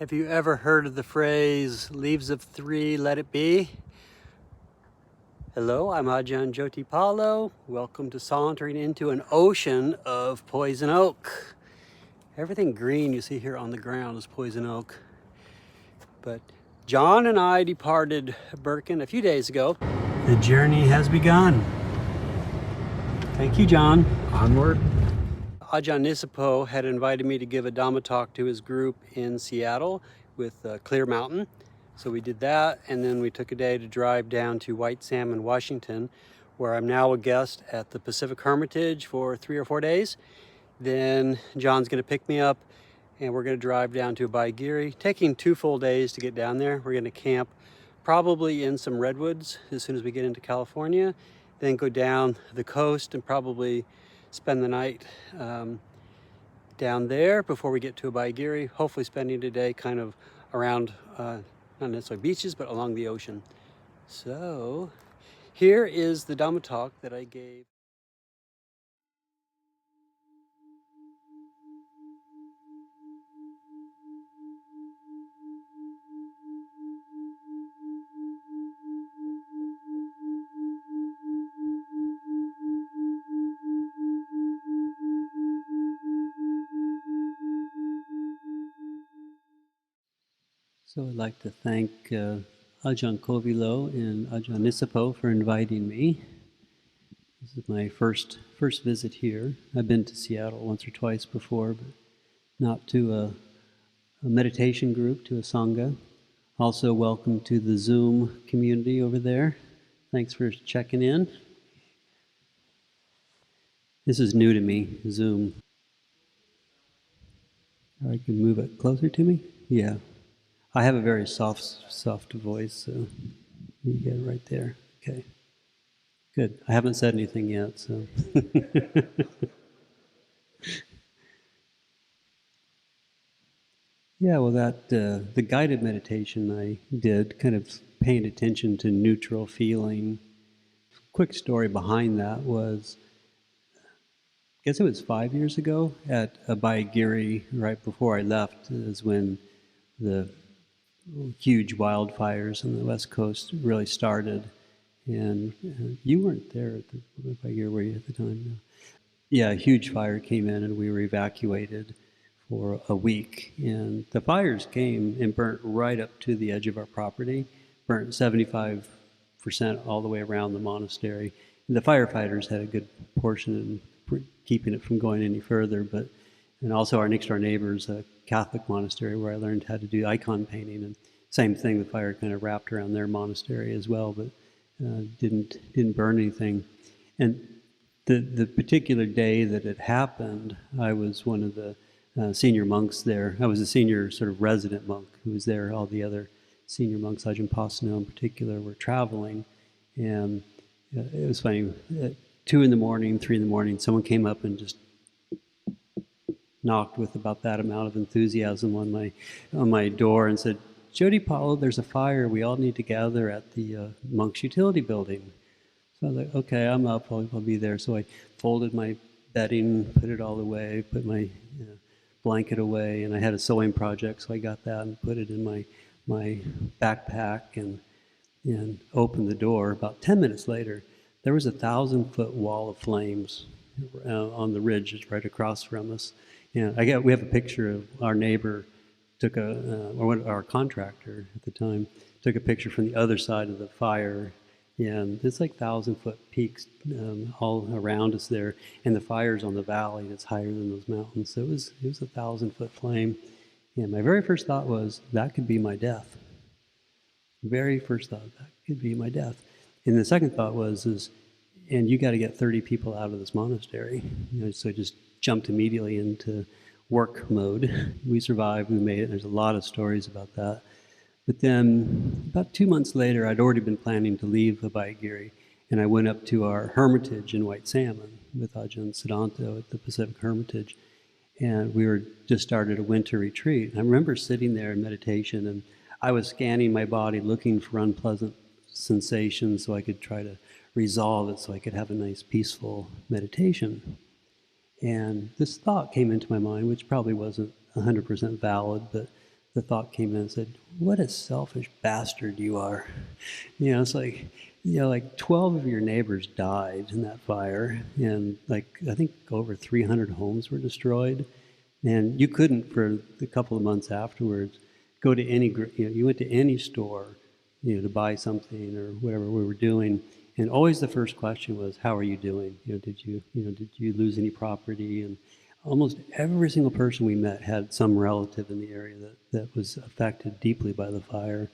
Have you ever heard of the phrase, leaves of three, let it be? Hello, I'm Ajahn Jyotipalo. Welcome to sauntering into an ocean of poison oak. Everything green you see here on the ground is poison oak. But John and I departed Birken a few days ago. The journey has begun. Thank you, John. Onward. Ajahn Nisipo had invited me to give a Dhamma talk to his group in Seattle with Clear Mountain. So we did that, and then we took a day to drive down to White Salmon, Washington, where I'm now a guest at the Pacific Hermitage for 3 or 4 days. Then John's gonna pick me up and we're gonna drive down to Abaigiri, taking 2 full days to get down there. We're gonna camp probably in some redwoods as soon as we get into California, then go down the coast and probably spend the night down there before we get to Abaigiri, hopefully spending a day kind of around, not necessarily beaches, but along the ocean. So here is the Dhamma talk that I gave. So I'd like to thank Ajahn Kovilo and Ajahn Nisipo for inviting me. This is my first visit here. I've been to Seattle once or twice before, but not to a meditation group, to a Sangha. Also, welcome to the Zoom community over there. Thanks for checking in. This is new to me, Zoom. I can move it closer to me? Yeah. I have a very soft voice, so you get it right there. Okay. Good. I haven't said anything yet, so. Yeah, well, the guided meditation I did, kind of paying attention to neutral feeling. Quick story behind that was, I guess it was 5 years ago at Abaigiri, right before I left, is when the huge wildfires on the West Coast really started. And you weren't there at the Abaigiri, were you, at the time? No. Yeah, a huge fire came in and we were evacuated for a week. And the fires came and burnt right up to the edge of our property, burnt 75% all the way around the monastery. And the firefighters had a good portion in keeping it from going any further, and also our next door neighbors, a Catholic monastery where I learned how to do icon painting, and same thing, the fire kind of wrapped around their monastery as well, but didn't burn anything. And the particular day that it happened, I was one of the senior monks there. I was a senior sort of resident monk who was there. All the other senior monks, Ajahn Pasano in particular, were traveling. And it was funny, at 2 in the morning, 3 in the morning, someone came up and just knocked with about that amount of enthusiasm on my door and said, "Jyotipalo, there's a fire. We all need to gather at the Monk's Utility Building." So I was like, okay, I'm up. I'll be there. So I folded my bedding, put it all away, put my blanket away, and I had a sewing project, so I got that and put it in my backpack and opened the door. About 10 minutes later, there was a 1,000-foot wall of flames on the ridge right across from us. And we have a picture of our neighbor our contractor at the time took a picture from the other side of the fire, and it's like 1,000-foot peaks all around us there, and the fire's on the valley that's higher than those mountains. So it was a 1,000-foot flame, and my very first thought was, that could be my death. Very first thought, that could be my death. And the second thought was, and you got to get 30 people out of this monastery. So I just jumped immediately into work mode. We survived, we made it. There's a lot of stories about that. But then about 2 months later, I'd already been planning to leave Abaigiri, and I went up to our hermitage in White Salmon with Ajahn Siddhanta at the Pacific Hermitage, and we were just started a winter retreat. And I remember sitting there in meditation, and I was scanning my body, looking for unpleasant sensations so I could try to resolve it so I could have a nice peaceful meditation. And this thought came into my mind, which probably wasn't 100% valid, but the thought came in and said, what a selfish bastard you are. It's like, 12 of your neighbors died in that fire, and like, I think over 300 homes were destroyed. And you couldn't, for a couple of months afterwards, go to any, you went to any store, to buy something or whatever we were doing. And always the first question was, how are you doing? Did you lose any property? And almost every single person we met had some relative in the area that was affected deeply by the fire.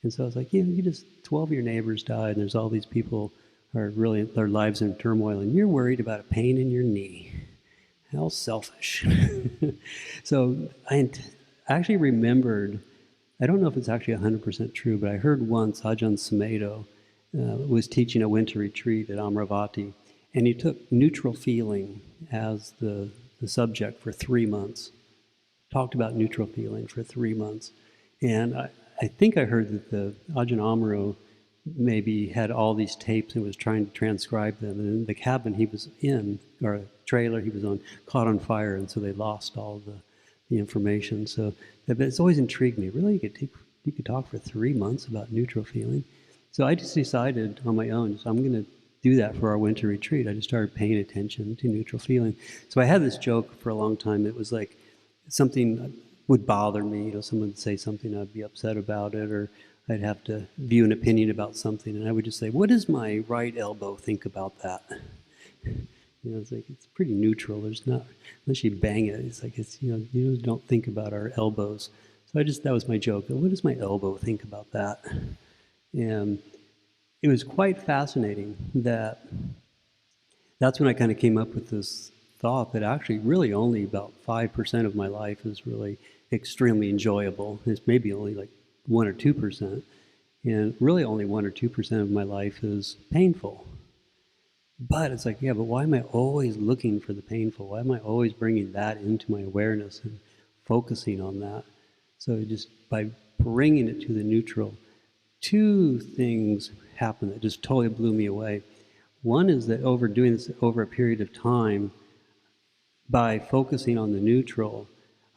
And so I was like, you just, 12 of your neighbors died, and there's all these people are really, their lives are in turmoil, and you're worried about a pain in your knee. How selfish. So I actually remembered, I don't know if it's actually 100% true, but I heard once Ajahn Sumedho was teaching a winter retreat at Amravati, and he took neutral feeling as the subject for 3 months. Talked about neutral feeling for 3 months. And I think I heard that the Ajahn Amaro maybe had all these tapes and was trying to transcribe them. And the cabin he was in, or a trailer he was on, caught on fire, and so they lost all the information. So it's always intrigued me. Really, you could talk for 3 months about neutral feeling? So I just decided on my own, so I'm going to do that for our winter retreat. I just started paying attention to neutral feeling. So I had this joke for a long time. It was like something would bother me. Someone would say something, I'd be upset about it, or I'd have to view an opinion about something, and I would just say, what does my right elbow think about that? It's like, it's pretty neutral. There's not, unless you bang it, it's like, you don't think about our elbows. So that was my joke. What does my elbow think about that? And it was quite fascinating that's when I kind of came up with this thought that actually really only about 5% of my life is really extremely enjoyable. It's maybe only like 1 or 2%. And really only 1 or 2% of my life is painful. But it's like, but why am I always looking for the painful? Why am I always bringing that into my awareness and focusing on that? So just by bringing it to the neutral, 2 things happened that just totally blew me away. One is that doing this over a period of time, by focusing on the neutral,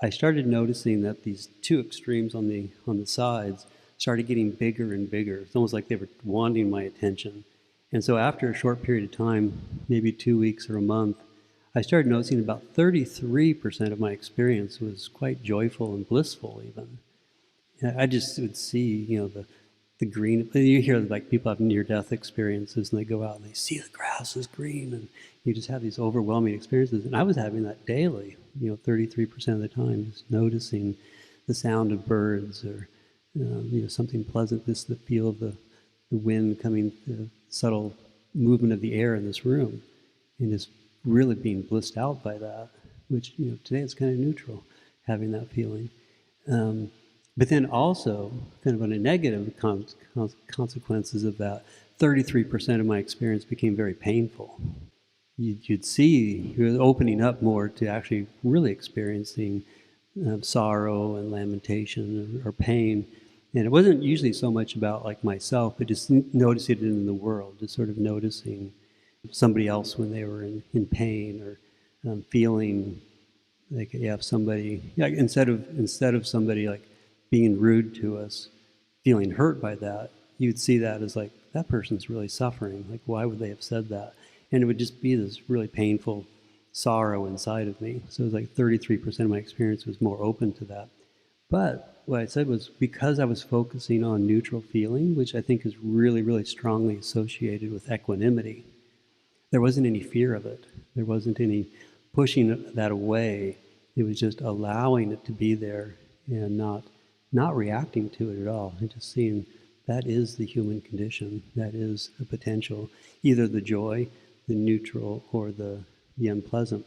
I started noticing that these 2 extremes on the sides started getting bigger and bigger. It's almost like they were wanting my attention. And so after a short period of time, maybe 2 weeks or a month, I started noticing about 33% of my experience was quite joyful and blissful even. And I just would see, the green. You hear like people have near-death experiences, and they go out and they see the grass is green, and you just have these overwhelming experiences. And I was having that daily, 33% of the time, just noticing the sound of birds, or something pleasant, just the feel of the wind coming, the subtle movement of the air in this room, and just really being blissed out by that. Which today it's kind of neutral, having that feeling. But then also, kind of on a negative consequences of that, 33% of my experience became very painful. You'd see you're opening up more to actually really experiencing sorrow and lamentation or pain. And it wasn't usually so much about like myself, but just noticing it in the world, just sort of noticing somebody else when they were in pain, or feeling like you have somebody, instead of somebody like being rude to us, feeling hurt by that, you'd see that as like, that person's really suffering. Like, why would they have said that? And it would just be this really painful sorrow inside of me. So it was like 33% of my experience was more open to that. But what I said was, because I was focusing on neutral feeling, which I think is really, really strongly associated with equanimity, there wasn't any fear of it. There wasn't any pushing that away. It was just allowing it to be there and not reacting to it at all, and just seeing that is the human condition, that is a potential, either the joy, the neutral, or the unpleasant.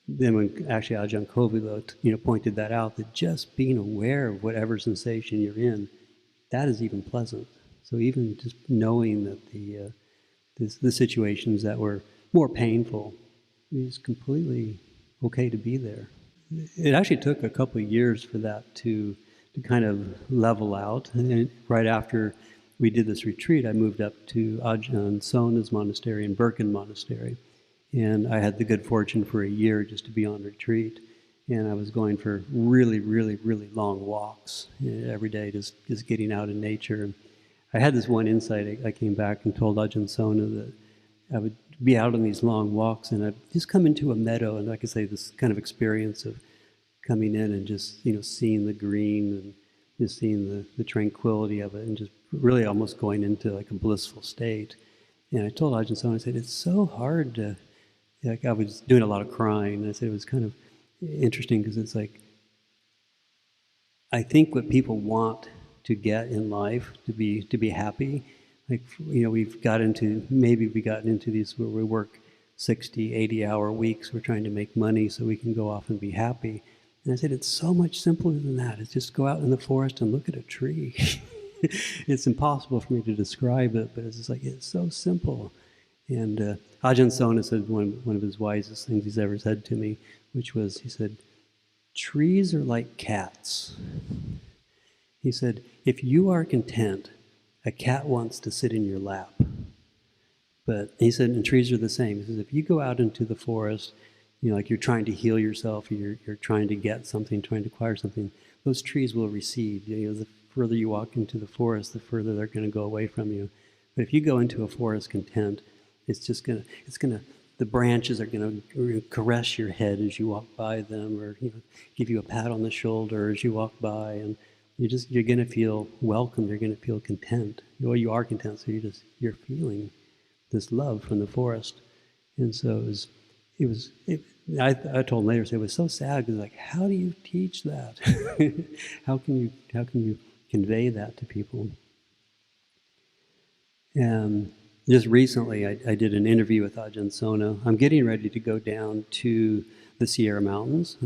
Then when actually Ajahn Kovilo pointed that out, that just being aware of whatever sensation you're in, that is even pleasant. So even just knowing that the situations that were more painful is completely okay to be there. It actually took a couple of years for that to kind of level out. And right after we did this retreat, I moved up to Ajahn Sona's monastery in Birken Monastery. And I had the good fortune for a year just to be on retreat. and I was going for really, really, really long walks every day, just getting out in nature. And I had this one insight. I came back and told Ajahn Sona that I would be out on these long walks, and I'd just come into a meadow, and like I say, this kind of experience of coming in and just, seeing the green and just seeing the tranquility of it, and just really almost going into like a blissful state. And I told Ajahn Sona, I said, it's so hard to, like, I was doing a lot of crying, and I said it was kind of interesting because it's like, I think what people want to get in life, to be happy, like, we've gotten into these where we work 60, 80-hour weeks. We're trying to make money so we can go off and be happy. And I said, it's so much simpler than that. It's just go out in the forest and look at a tree. It's impossible for me to describe it, but it's just like, it's so simple. And Ajahn Sona said one of his wisest things he's ever said to me, which was, he said, trees are like cats. He said, if you are content, a cat wants to sit in your lap. But he said, and trees are the same. He says, if you go out into the forest, like you're trying to heal yourself, or you're trying to get something, trying to acquire something, those trees will recede. The further you walk into the forest, the further they're going to go away from you. But if you go into a forest content, the branches are going to caress your head as you walk by them, or give you a pat on the shoulder as you walk by, and you're going to feel welcome. You're going to feel content. Well, you are content, so you're feeling this love from the forest. And so I told him later, so it was so sad, because like, how do you teach that? How can you convey that to people? And just recently, I did an interview with Ajahn Sona. I'm getting ready to go down to the Sierra Mountains.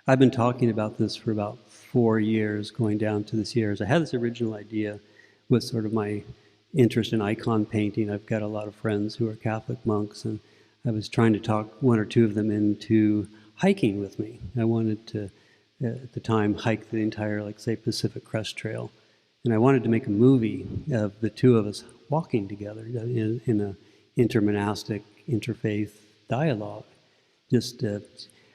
I've been talking about this for about 4 years, going down to the Sierras. I had this original idea with sort of my interest in icon painting. I've got a lot of friends who are Catholic monks, and I was trying to talk one or two of them into hiking with me. I wanted to, at the time, hike the entire, like, say, Pacific Crest Trail. And I wanted to make a movie of the two of us walking together in an intermonastic, interfaith dialogue.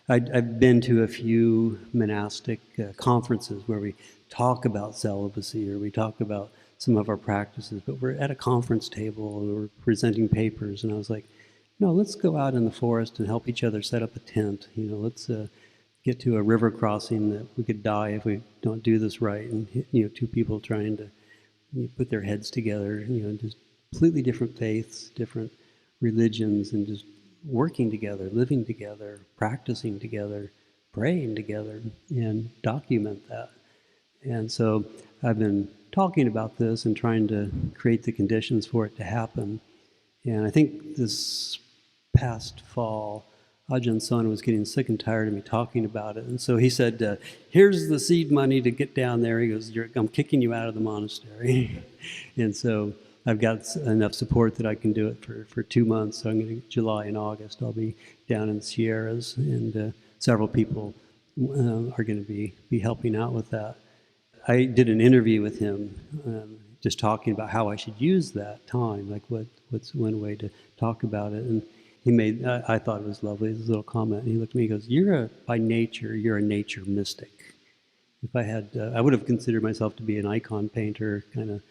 I've been to a few monastic conferences where we talk about celibacy, or we talk about some of our practices, but we're at a conference table and we're presenting papers, and I was like, no, let's go out in the forest and help each other set up a tent. Let's get to a river crossing that we could die if we don't do this right, and two people trying to put their heads together, just completely different faiths, different religions, and just working together, living together, practicing together, praying together, and document that. And so I've been talking about this and trying to create the conditions for it to happen. And I think this past fall, Ajahn Sona was getting sick and tired of me talking about it. And so he said, here's the seed money to get down there. He goes, I'm kicking you out of the monastery. And so I've got enough support that I can do it for 2 months. So I'm going to, July and August, I'll be down in the Sierras, and several people are going to be helping out with that. I did an interview with him, just talking about how I should use that time, like what's one way to talk about it. And he made, I thought it was lovely, this little comment. And he looked at me and he goes, by nature, you're a nature mystic. If I had, I would have considered myself to be an icon painter, kind of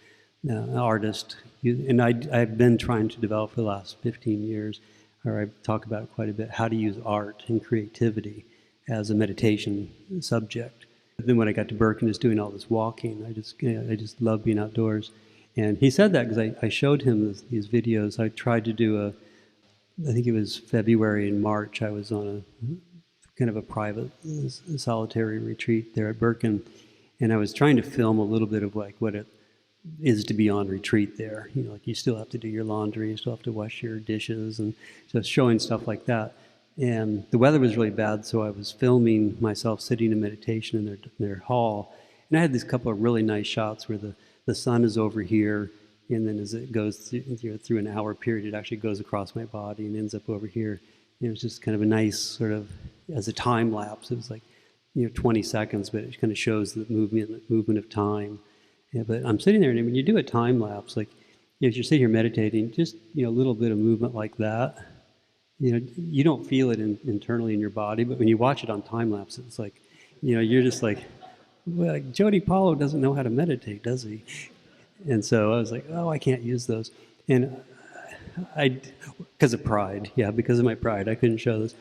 artist. And I've been trying to develop for the last 15 years, or I talk about it quite a bit, how to use art and creativity as a meditation subject. But then when I got to Berkeley and just doing all this walking, I just love being outdoors. And he said that because I showed him these videos. I tried to do I think it was February and March, I was on a kind of a private solitary retreat there at Birken, and I was trying to film a little bit of like what it is to be on retreat there. Like you still have to do your laundry, you still have to wash your dishes, and just showing stuff like that. And the weather was really bad, so I was filming myself sitting in meditation in their hall, and I had these couple of really nice shots where the sun is over here, and then as it goes through an hour period, it actually goes across my body and ends up over here. It was just kind of a nice sort of, as a time lapse, it was like 20 seconds, but it kind of shows the movement of time. Yeah, but I'm sitting there, and when you do a time lapse, like if you're sitting here meditating, just a little bit of movement like that, you don't feel it internally in your body, but when you watch it on time lapse, it's like, you're just like, well, like, Jody Paulo doesn't know how to meditate, does he? And so I was like, oh, I can't use those. And because of pride, yeah, because of my pride, I couldn't show those.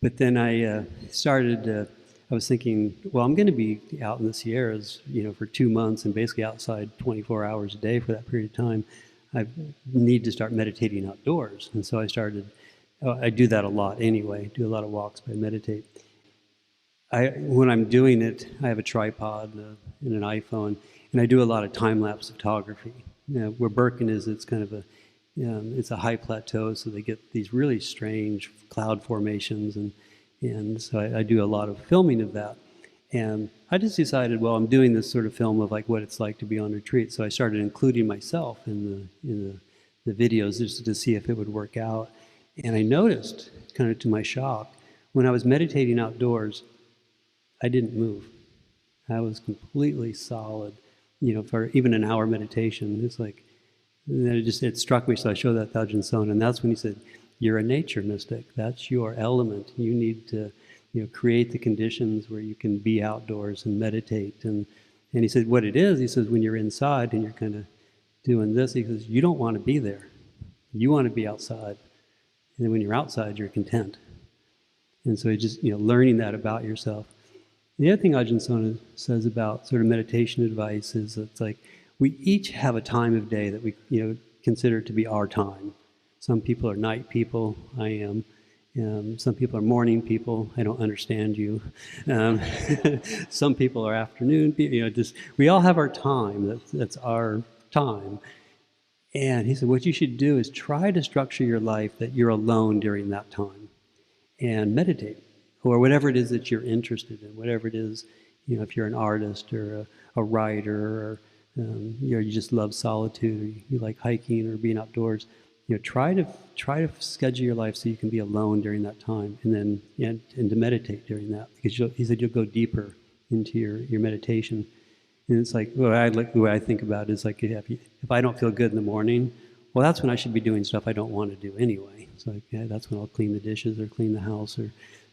But then I started. I was thinking, well, I'm going to be out in the Sierras, for 2 months and basically outside 24 hours a day for that period of time. I need to start meditating outdoors, and so I started. I do that a lot anyway. Do a lot of walks, but I meditate. When I'm doing it, I have a tripod and an iPhone, and I do a lot of time-lapse photography. Where Birken is, it's kind of it's a high plateau, so they get these really strange cloud formations, and so I do a lot of filming of that. And I just decided, well, I'm doing this sort of film of like what it's like to be on retreat, so I started including myself in the videos just to see if it would work out. And I noticed, kind of to my shock, when I was meditating outdoors, I didn't move. I was completely solid, for even an hour meditation. It's like, it struck me, so I showed that to Ajahn Son, and that's when he said, you're a nature mystic. That's your element. You need to, create the conditions where you can be outdoors and meditate. And he said, what it is, he says, when you're inside and you're kind of doing this, he says, you don't want to be there. You want to be outside. And then when you're outside, you're content. And so just, learning that about yourself. The other thing Ajahn Son says about sort of meditation advice is it's like we each have a time of day that we consider to be our time. Some people are night people. I am. Some people are morning people. I don't understand you. Some people are afternoon people. We all have our time. That's our time. And he said, what you should do is try to structure your life that you're alone during that time, and meditate. Or whatever it is that you're interested in, whatever it is, if you're an artist or a writer, or you just love solitude, or you like hiking or being outdoors, try to schedule your life so you can be alone during that time, and then and to meditate during that, because he said you'll go deeper into your meditation. And it's like the way I think about it is like if I don't feel good in the morning, well, that's when I should be doing stuff I don't want to do anyway. It's like that's when I'll clean the dishes or clean the house or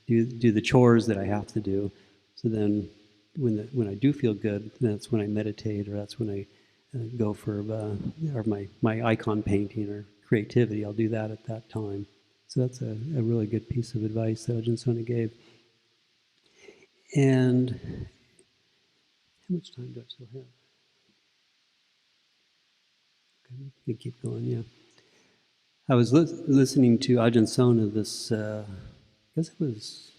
do the chores that I have to do. So then when I do feel good, that's when I meditate, or that's when I go for or my icon painting or creativity. I'll do that at that time. So that's a really good piece of advice that Ajahn Sona gave. And how much time do I still have? Okay, we can keep going, yeah. I was listening to Ajahn Sona this, I guess it was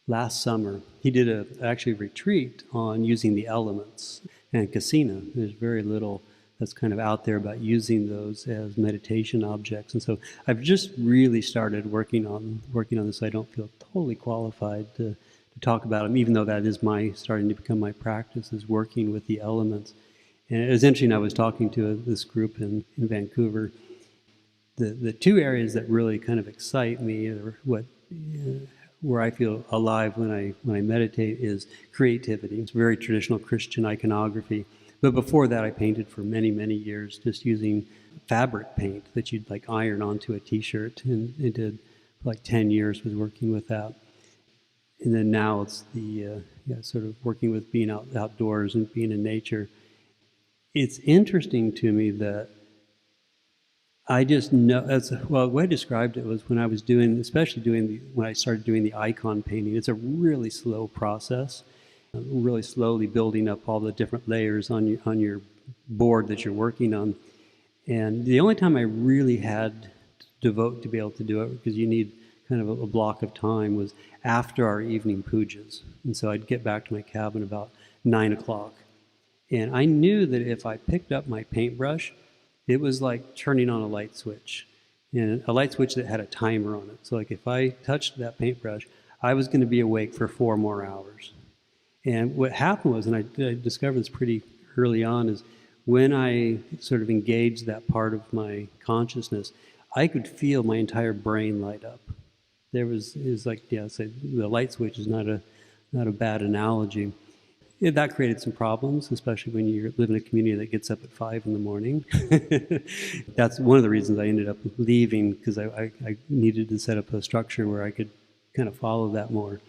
last summer. He did actually a retreat on using the elements and kasina. There's very little that's kind of out there about using those as meditation objects. And so I've just really started working on this. I don't feel totally qualified to talk about them, even though that is starting to become my practice, is working with the elements. And it was interesting, I was talking to this group in Vancouver. The two areas that really kind of excite me, or where I feel alive when I meditate, is creativity. It's very traditional Christian iconography. But before that, I painted for many, many years, just using fabric paint that you'd like iron onto a T-shirt, and I did like 10 years was working with that. And then now it's the sort of working with being outdoors and being in nature. It's interesting to me that I just know, the way I described it was when I was when I started doing the icon painting, it's a really slow process, really slowly building up all the different layers on your board that you're working on. And the only time I really had to devote to be able to do it, because you need kind of a block of time, was after our evening pujas. And so I'd get back to my cabin about 9 o'clock. And I knew that if I picked up my paintbrush, it was like turning on a light switch, and a light switch that had a timer on it. So like if I touched that paintbrush, I was going to be awake for 4 more hours. And what happened was, and I discovered this pretty early on, is when I sort of engaged that part of my consciousness, I could feel my entire brain light up. It was like, the light switch is not a bad analogy. yeah, that created some problems, especially when you live in a community that gets up at 5 in the morning. That's one of the reasons I ended up leaving, because I needed to set up a structure where I could kind of follow that more.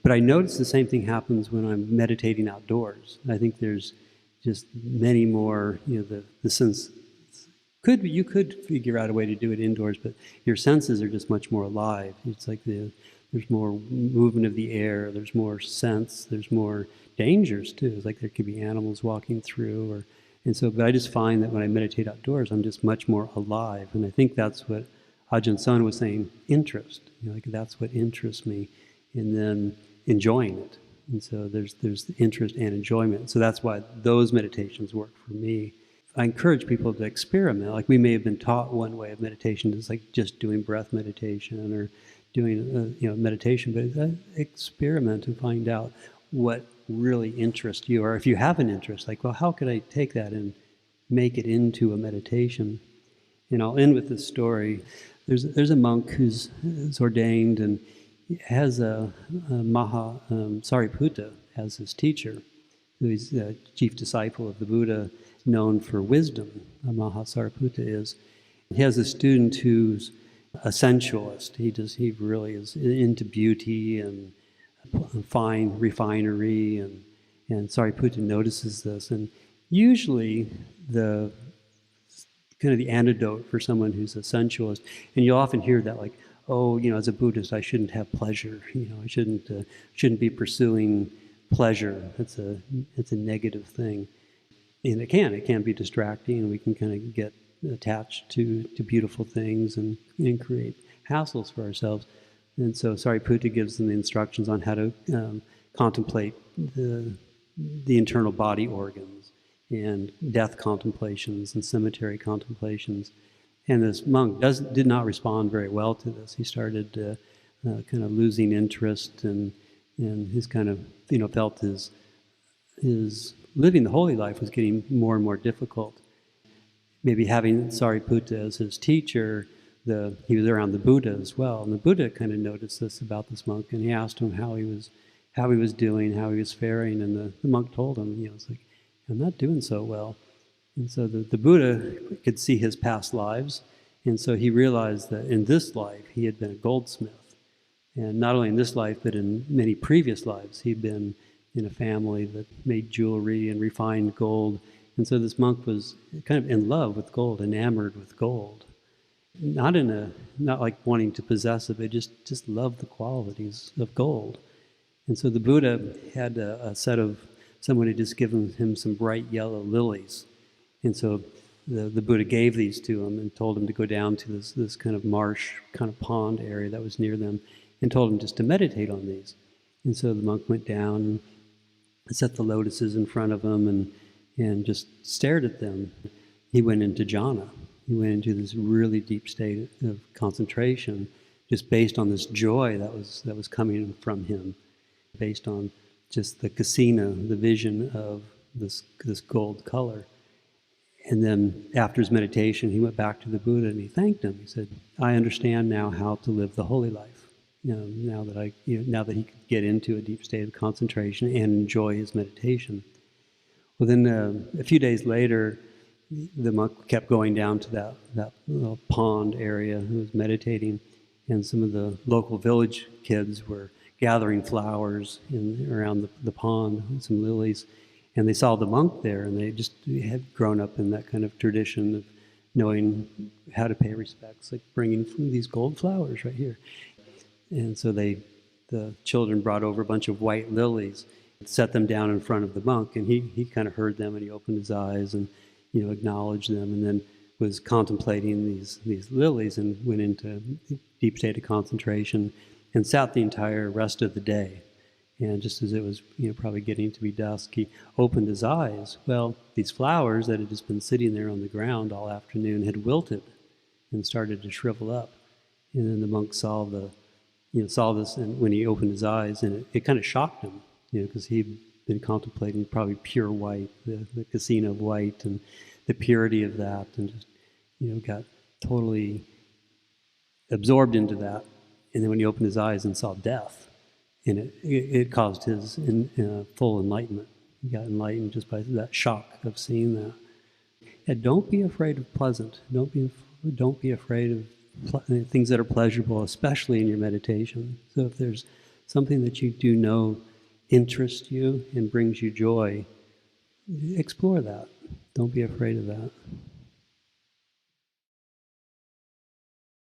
But I notice the same thing happens when I'm meditating outdoors. I think there's just many more, the sense, you could figure out a way to do it indoors, but your senses are just much more alive. It's like there's more movement of the air, there's more sense, there's more dangers too. It's like there could be animals walking through, but I just find that when I meditate outdoors, I'm just much more alive. And I think that's what Ajahn Sun was saying, interest. Like that's what interests me, and then enjoying it. And so there's the interest and enjoyment. So that's why those meditations work for me. I encourage people to experiment. Like we may have been taught one way of meditation, is like just doing breath meditation or doing meditation, but experiment and find out what really interests you. Or if you have an interest, like, well, how could I take that and make it into a meditation? And I'll end with this story. There's a monk who's ordained, and he has a Sariputta as his teacher, who is the chief disciple of the Buddha, known for wisdom. Mahasariputta is. He has a student who's a sensualist. He really is into beauty and fine refinery, and Sariputta notices this. And usually the kind of the antidote for someone who's a sensualist, and you'll often hear that, like, oh, as a Buddhist, I shouldn't have pleasure. I shouldn't be pursuing pleasure. It's a negative thing. And it can be distracting, and we can kind of get attached to beautiful things and create hassles for ourselves. And so Sariputta gives them the instructions on how to contemplate the internal body organs, and death contemplations and cemetery contemplations. And this monk did not respond very well to this. He started kind of losing interest, and his kind of felt his living the holy life was getting more and more difficult. Maybe having Sariputta as his teacher, he was around the Buddha as well, and the Buddha kind of noticed this about this monk, and he asked him how he was doing, how he was faring, and the monk told him, it's like, I'm not doing so well. And so the Buddha could see his past lives, and so he realized that in this life he had been a goldsmith, and not only in this life but in many previous lives he'd been in a family that made jewelry and refined gold. And so this monk was kind of in love with gold, enamored with gold. Not like wanting to possess it, but just loved the qualities of gold. And so the Buddha had someone had just given him some bright yellow lilies. And so the Buddha gave these to him and told him to go down to this kind of marsh, kind of pond area that was near them, and told him just to meditate on these. And so the monk went down and set the lotuses in front of him and just stared at them. He went into jhana. He went into this really deep state of concentration, just based on this joy that was coming from him, based on just the kasina, the vision of this gold color. And then after his meditation, he went back to the Buddha and he thanked him. He said, I understand now how to live the holy life. Now that he could get into a deep state of concentration and enjoy his meditation. Well, then a few days later, the monk kept going down to that little pond area. He was meditating, and some of the local village kids were gathering flowers around the pond, some lilies, and they saw the monk there, and they just had grown up in that kind of tradition of knowing how to pay respects, like bringing these gold flowers right here. And so the children brought over a bunch of white lilies, set them down in front of the monk, and he kind of heard them, and he opened his eyes and acknowledged them, and then was contemplating these lilies and went into deep state of concentration and sat the entire rest of the day. And just as it was probably getting to be dusk, he opened his eyes. Well, these flowers that had just been sitting there on the ground all afternoon had wilted and started to shrivel up. And then the monk saw this, and when he opened his eyes, and it kind of shocked him, because he'd been contemplating probably pure white, the kasina of white, and the purity of that, and just, got totally absorbed into that. And then when he opened his eyes and saw death, And it caused his full enlightenment. He got enlightened just by that shock of seeing that. And don't be afraid of pleasant. Don't be afraid of things that are pleasurable, especially in your meditation. So if there's something that you do know interests you and brings you joy, explore that. Don't be afraid of that.